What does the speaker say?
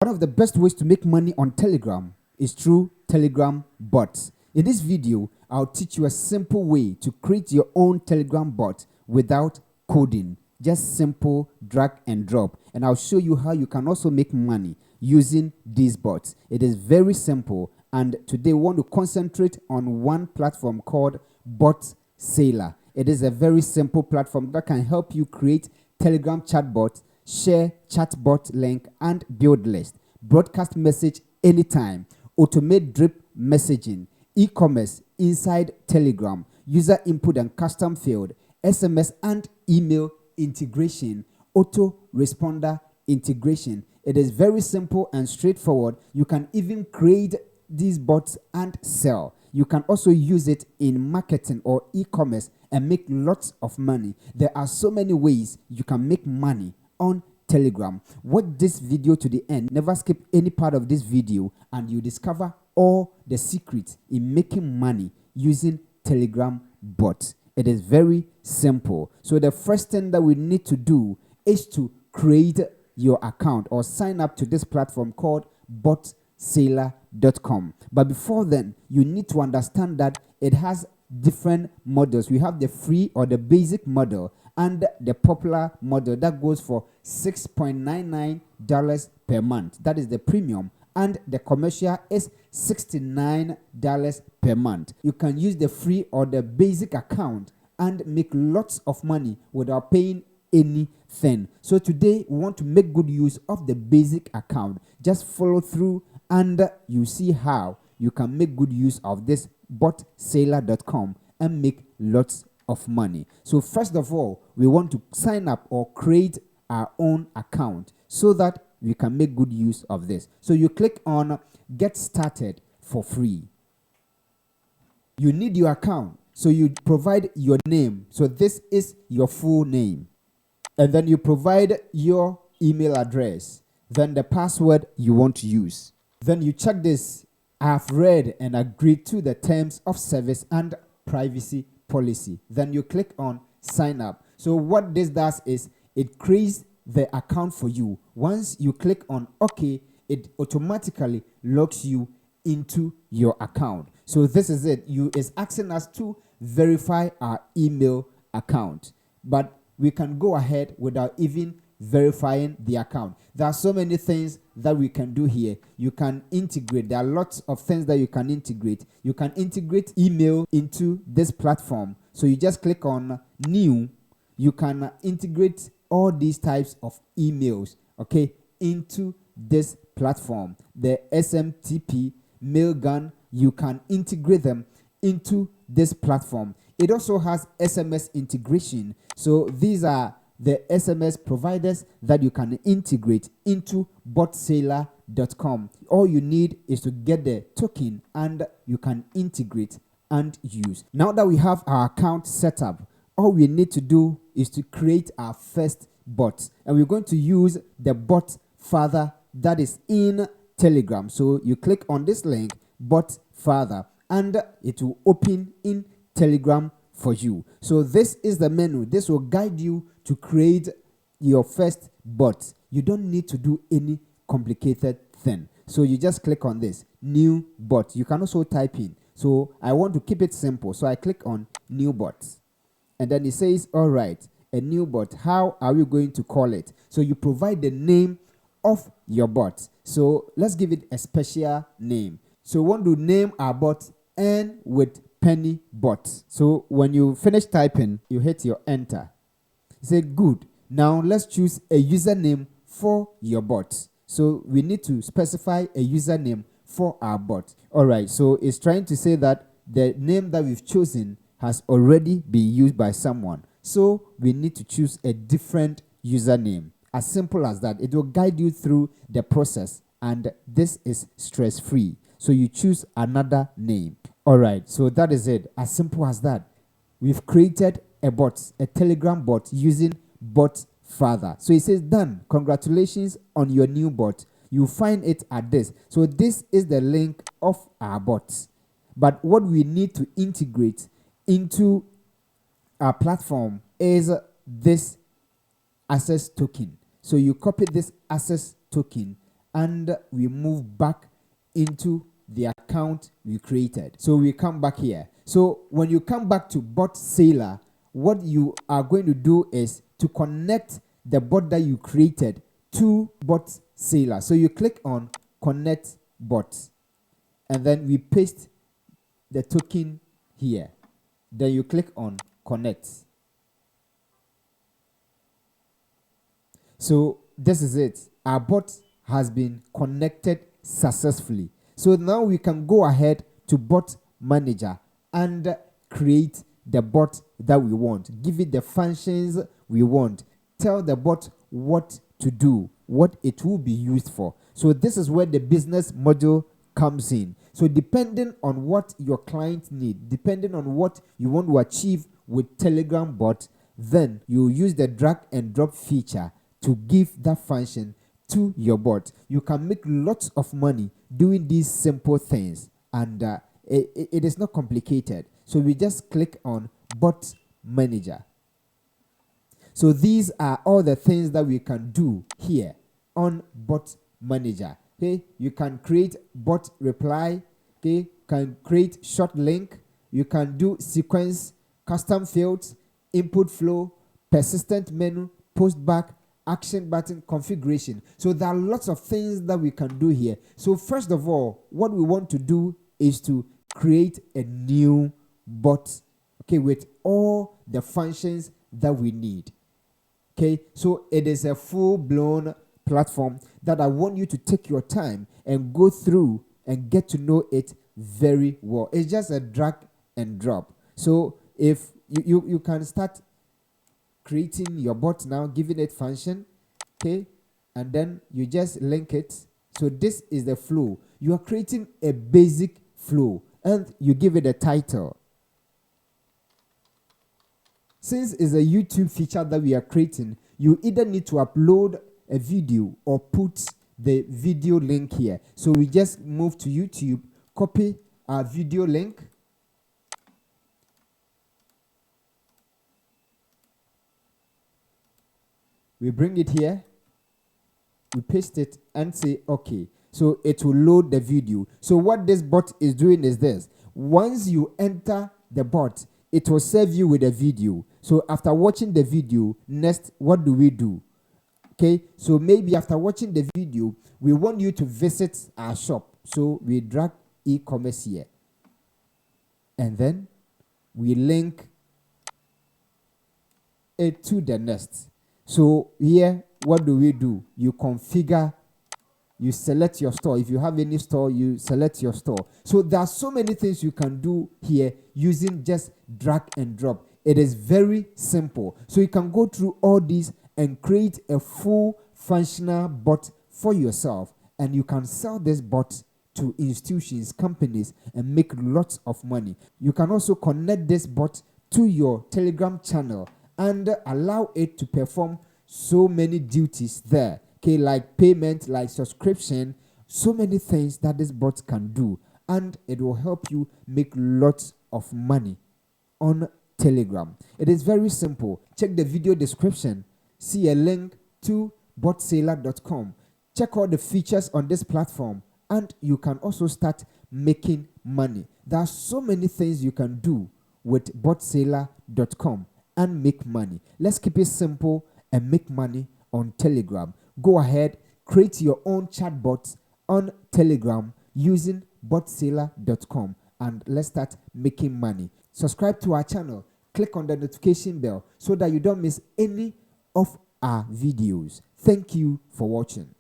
One of the best ways to make money on Telegram is through Telegram bots. In this video, I'll teach you a simple way to create your own Telegram bot without coding. Just simple drag and drop. And I'll show you how you can also make money using these bots. It is very simple. And today we want to concentrate on one platform called Bot Sailor. It is a very simple platform that can help you create Telegram chatbot, share chatbot link and build list, broadcast message anytime, automate drip messaging, e-commerce inside Telegram, user input and custom field, SMS and email integration, auto-responder integration. It is very simple and straightforward. You can even create these bots and sell. You can also use it in marketing or e-commerce and make lots of money. There are so many ways you can make money on Telegram. Watch this video to the end. Never skip any part of this video and you discover all the secrets in making money using Telegram bots. It is very simple. So the first thing that we need to do is to create your account or sign up to this platform called botsailor.com. But before then, you need to understand that it has different models. We have the free or the basic model and the popular model that goes for $6.99 per month. That is the premium. And the commercial is $69 per month. You can use the free or the basic account and make lots of money without paying anything. So today we want to make good use of the basic account. Just follow through and you see how you can make good use of this botsailor.com and make lots of money. So first of all, we want to sign up or create our own account so that we can make good use of this. So you click on get started for free. You need your account. So you provide your name. So this is your full name. And then you provide your email address. Then the password you want to use. Then you check this. I have read and agreed to the terms of service and privacy policy. Then you click on sign up. So what this does is it creates the account for you. Once you click on OK, it automatically logs you into your account. So this is it. It's asking us to verify our email account. But we can go ahead without even verifying the account. There are so many things that we can do here. You can integrate. There are lots of things that you can integrate. You can integrate email into this platform. So you just click on new. You can integrate all these types of emails, okay, into this platform. The SMTP, Mailgun, you can integrate them into this platform. It also has SMS integration. So these are the SMS providers that you can integrate into botsailor.com. All you need is to get the token and you can integrate and use. Now that we have our account set up, all we need to do is to create our first bot. And we're going to use the bot father that is in Telegram. So you click on this link, bot father, and it will open in Telegram for you. So this is the menu. This will guide you to create your first bot. You don't need to do any complicated thing. So you just click on this new bot. You can also type in. So I want to keep it simple. So I click on new bot. And then it says, all right, a new bot. How are we going to call it? So you provide the name of your bot. So let's give it a special name. So we want to name our bot N with Penny bot. So when you finish typing, you hit your enter. Say good. Now let's choose a username for your bot. So we need to specify a username for our bot. All right. So it's trying to say that the name that we've chosen has already been used by someone. So we need to choose a different username. As simple as that. It will guide you through the process. And this is stress-free. So you choose another name. All right. So that is it. As simple as that. We've created a bot, a Telegram bot using bot father. So it says done. Congratulations on your new bot. You find it at this. So this is the link of our bot. But what we need to integrate into our platform is this access token. So you copy this access token and we move back into the account we created. So we come back here. So when you come back to bot sailor, what you are going to do is to connect the bot that you created to bot sailor. So you click on connect bot, and then we paste the token here. Then you click on connect. So this is it. Our bot has been connected successfully. So now we can go ahead to bot manager and create the bot that we want. Give it the functions we want. Tell the bot what to do, what it will be used for. So this is where the business model comes in. So depending on what your client need, depending on what you want to achieve with Telegram bot, then you use the drag and drop feature to give that function to your bot. You can make lots of money doing these simple things, and it is not complicated. So we just click on bot manager. So these are all the things that we can do here on bot manager. Okay, you can create bot reply. Okay, can create short link. You can do sequence, custom fields, input flow, persistent menu, post back, action button configuration. So there are lots of things that we can do here. So first of all, what we want to do is to create a new bot, okay, with all the functions that we need. Okay, so it is a full-blown platform that I want you to take your time and go through and get to know it very well. It's just a drag and drop. So if you can start creating your bot now, giving it function, okay, and then you just link it. So this is the flow. You are creating a basic flow and you give it a title. Since it's a YouTube feature that we are creating, you either need to upload a video or put the video link here. So we just move to YouTube, copy our video link, we bring it here, we paste it and say okay. So it will load the video. So what this bot is doing is this: once you enter the bot, it will serve you with a video. So after watching the video, next, what do we do? Okay, so maybe after watching the video, we want you to visit our shop. So we drag e-commerce here. And then we link it to the next. So here, what do? You configure, you select your store. If you have any store, you select your store. So there are so many things you can do here using just drag and drop. It is very simple. So you can go through all these and create a full functional bot for yourself. And you can sell this bot to institutions, companies, and make lots of money. You can also connect this bot to your Telegram channel and allow it to perform so many duties there. Okay, like payment, like subscription, so many things that this bot can do. And it will help you make lots of money on Telegram. It is very simple. Check the video description. See a link to botsailor.com. Check all the features on this platform and you can also start making money. There are so many things you can do with botsailor.com and make money. Let's keep it simple and make money on Telegram. Go ahead, create your own chatbot on Telegram using botsailor.com and let's start making money. Subscribe to our channel. Click on the notification bell so that you don't miss any of our videos. Thank you for watching.